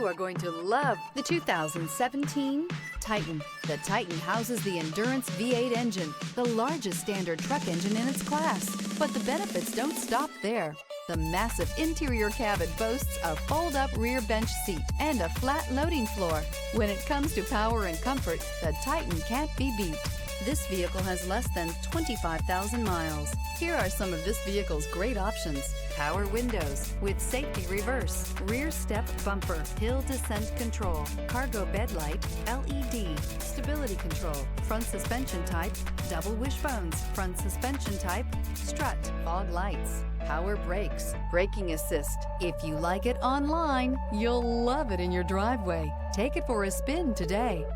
You are going to love the 2017 Titan. The Titan houses the Endurance V8 engine, the largest standard truck engine in its class. But the benefits don't stop there. The massive interior cabin boasts a fold-up rear bench seat and a flat loading floor. When it comes to power and comfort, the Titan can't be beat. This vehicle has less than 25,000 miles. Here are some of this vehicle's great options: power windows with safety reverse, rear step bumper, hill descent control, cargo bed light, LED, stability control, front suspension type, double wishbones, front suspension type, strut, fog lights, power brakes, braking assist. If you like it online, you'll love it in your driveway. Take it for a spin today.